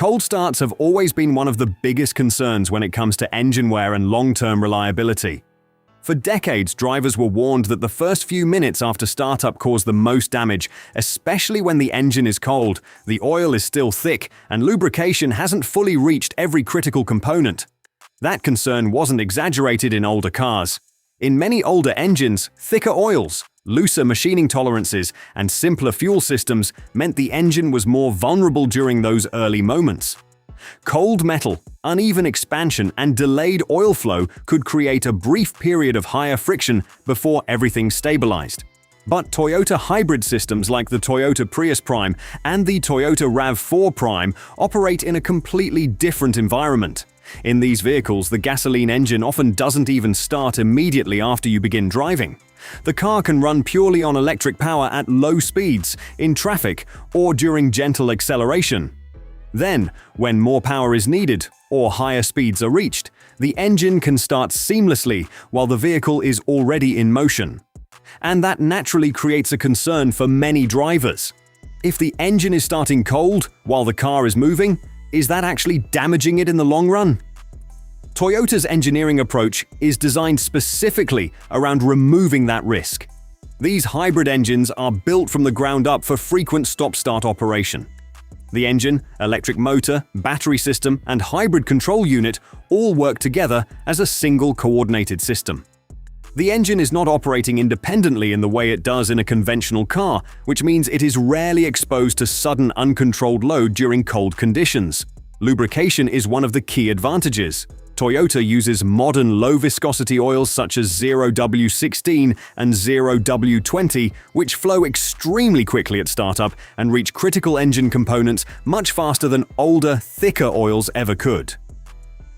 Cold starts have always been one of the biggest concerns when it comes to engine wear and long-term reliability. For decades, drivers were warned that the first few minutes after startup cause the most damage, especially when the engine is cold, the oil is still thick, and lubrication hasn't fully reached every critical component. That concern wasn't exaggerated in older cars. In many older engines, thicker oils, looser machining tolerances, and simpler fuel systems meant the engine was more vulnerable during those early moments. Cold metal, uneven expansion, and delayed oil flow could create a brief period of higher friction before everything stabilized. But Toyota hybrid systems like the Toyota Prius Prime and the Toyota RAV4 Prime operate in a completely different environment. In these vehicles, the gasoline engine often doesn't even start immediately after you begin driving. The car can run purely on electric power at low speeds, in traffic, or during gentle acceleration. Then, when more power is needed, or higher speeds are reached, the engine can start seamlessly while the vehicle is already in motion. And that naturally creates a concern for many drivers. If the engine is starting cold while the car is moving, is that actually damaging it in the long run? Toyota's engineering approach is designed specifically around removing that risk. These hybrid engines are built from the ground up for frequent stop-start operation. The engine, electric motor, battery system, and hybrid control unit all work together as a single coordinated system. The engine is not operating independently in the way it does in a conventional car, which means it is rarely exposed to sudden uncontrolled load during cold conditions. Lubrication is one of the key advantages. Toyota uses modern low-viscosity oils such as 0W16 and 0W20, which flow extremely quickly at startup and reach critical engine components much faster than older, thicker oils ever could.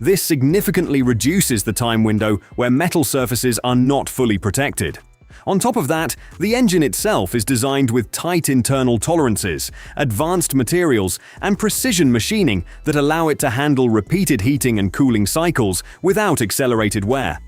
This significantly reduces the time window where metal surfaces are not fully protected. On top of that, the engine itself is designed with tight internal tolerances, advanced materials, and precision machining that allow it to handle repeated heating and cooling cycles without accelerated wear.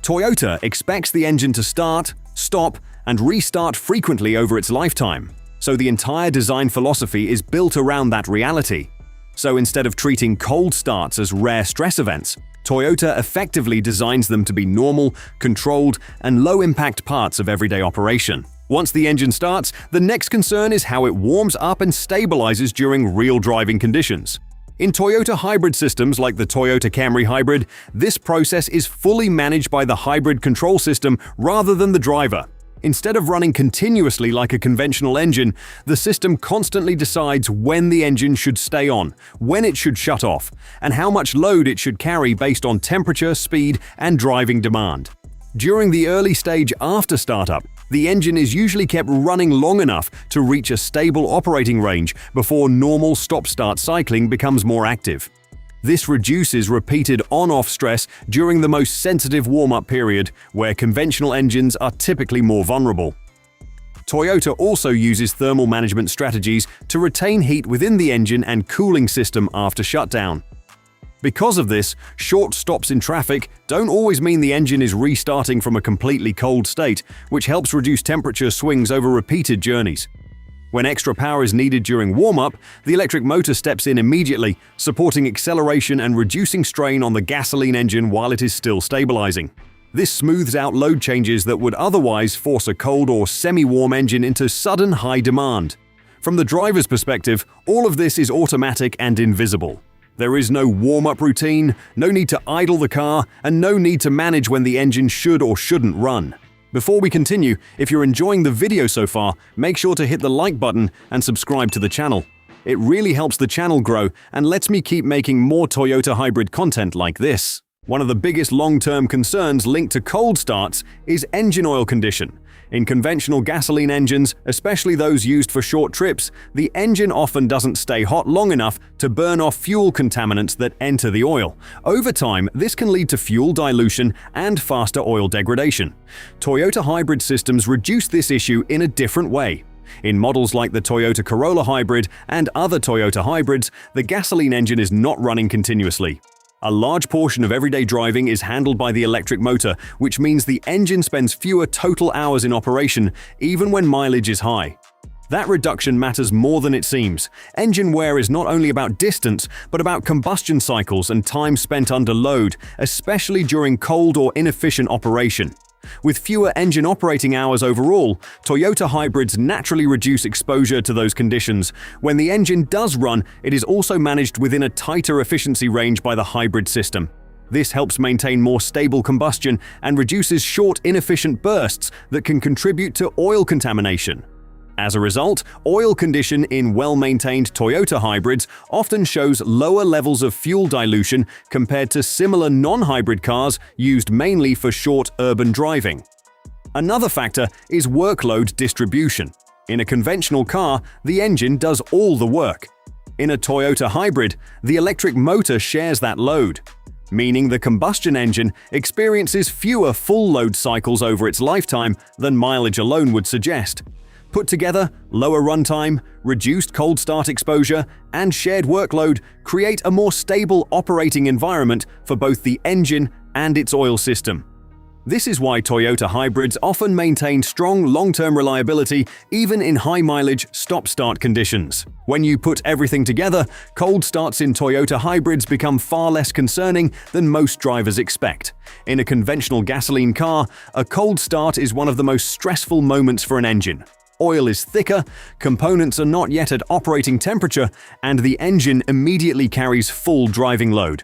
Toyota expects the engine to start, stop, and restart frequently over its lifetime, so the entire design philosophy is built around that reality. So instead of treating cold starts as rare stress events, Toyota effectively designs them to be normal, controlled, and low-impact parts of everyday operation. Once the engine starts, the next concern is how it warms up and stabilizes during real driving conditions. In Toyota hybrid systems like the Toyota Camry Hybrid, this process is fully managed by the hybrid control system rather than the driver. Instead of running continuously like a conventional engine, the system constantly decides when the engine should stay on, when it should shut off, and how much load it should carry based on temperature, speed, and driving demand. During the early stage after startup, the engine is usually kept running long enough to reach a stable operating range before normal stop-start cycling becomes more active. This reduces repeated on-off stress during the most sensitive warm-up period, where conventional engines are typically more vulnerable. Toyota also uses thermal management strategies to retain heat within the engine and cooling system after shutdown. Because of this, short stops in traffic don't always mean the engine is restarting from a completely cold state, which helps reduce temperature swings over repeated journeys. When extra power is needed during warm-up, the electric motor steps in immediately, supporting acceleration and reducing strain on the gasoline engine while it is still stabilizing. This smooths out load changes that would otherwise force a cold or semi-warm engine into sudden high demand. From the driver's perspective, all of this is automatic and invisible. There is no warm-up routine, no need to idle the car, and no need to manage when the engine should or shouldn't run. Before we continue, if you're enjoying the video so far, make sure to hit the like button and subscribe to the channel. It really helps the channel grow and lets me keep making more Toyota hybrid content like this. One of the biggest long-term concerns linked to cold starts is engine oil condition. In conventional gasoline engines, especially those used for short trips, the engine often doesn't stay hot long enough to burn off fuel contaminants that enter the oil. Over time, this can lead to fuel dilution and faster oil degradation. Toyota hybrid systems reduce this issue in a different way. In models like the Toyota Corolla Hybrid and other Toyota hybrids, the gasoline engine is not running continuously. A large portion of everyday driving is handled by the electric motor, which means the engine spends fewer total hours in operation, even when mileage is high. That reduction matters more than it seems. Engine wear is not only about distance, but about combustion cycles and time spent under load, especially during cold or inefficient operation. With fewer engine operating hours overall, Toyota hybrids naturally reduce exposure to those conditions. When the engine does run, it is also managed within a tighter efficiency range by the hybrid system. This helps maintain more stable combustion and reduces short, inefficient bursts that can contribute to oil contamination. As a result, oil condition in well-maintained Toyota hybrids often shows lower levels of fuel dilution compared to similar non-hybrid cars used mainly for short urban driving. Another factor is workload distribution. In a conventional car, the engine does all the work. In a Toyota hybrid, the electric motor shares that load, meaning the combustion engine experiences fewer full load cycles over its lifetime than mileage alone would suggest. Put together, lower runtime, reduced cold start exposure, and shared workload create a more stable operating environment for both the engine and its oil system. This is why Toyota hybrids often maintain strong long-term reliability even in high-mileage stop-start conditions. When you put everything together, cold starts in Toyota hybrids become far less concerning than most drivers expect. In a conventional gasoline car, a cold start is one of the most stressful moments for an engine. Oil is thicker, components are not yet at operating temperature, and the engine immediately carries full driving load.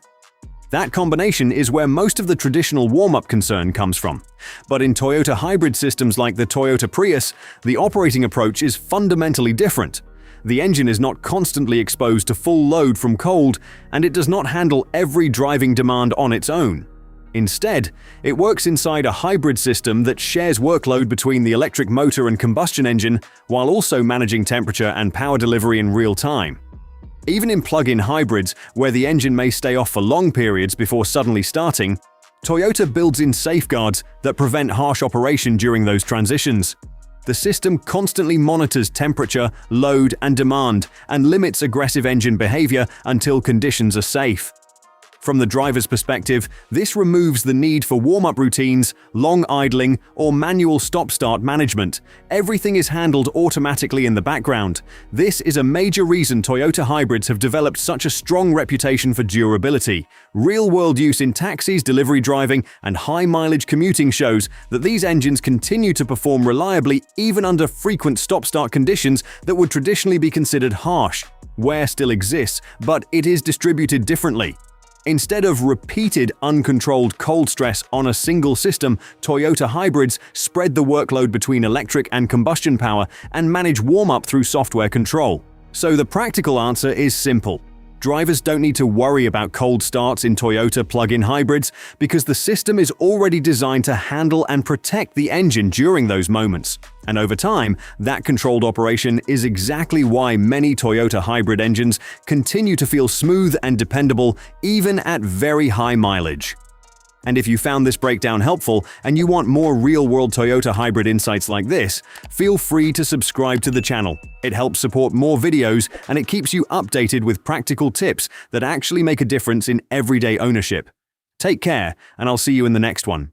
That combination is where most of the traditional warm-up concern comes from. But in Toyota hybrid systems like the Toyota Prius, the operating approach is fundamentally different. The engine is not constantly exposed to full load from cold, and it does not handle every driving demand on its own. Instead, it works inside a hybrid system that shares workload between the electric motor and combustion engine while also managing temperature and power delivery in real time. Even in plug-in hybrids, where the engine may stay off for long periods before suddenly starting, Toyota builds in safeguards that prevent harsh operation during those transitions. The system constantly monitors temperature, load, and demand, and limits aggressive engine behavior until conditions are safe. From the driver's perspective, this removes the need for warm-up routines, long idling, or manual stop-start management. Everything is handled automatically in the background. This is a major reason Toyota hybrids have developed such a strong reputation for durability. Real-world use in taxis, delivery driving, and high-mileage commuting shows that these engines continue to perform reliably even under frequent stop-start conditions that would traditionally be considered harsh. Wear still exists, but it is distributed differently. Instead of repeated uncontrolled cold stress on a single system, Toyota hybrids spread the workload between electric and combustion power and manage warm-up through software control. So the practical answer is simple. Drivers don't need to worry about cold starts in Toyota plug-in hybrids because the system is already designed to handle and protect the engine during those moments. And over time, that controlled operation is exactly why many Toyota hybrid engines continue to feel smooth and dependable even at very high mileage. And if you found this breakdown helpful and you want more real-world Toyota hybrid insights like this, feel free to subscribe to the channel. It helps support more videos and it keeps you updated with practical tips that actually make a difference in everyday ownership. Take care, and I'll see you in the next one.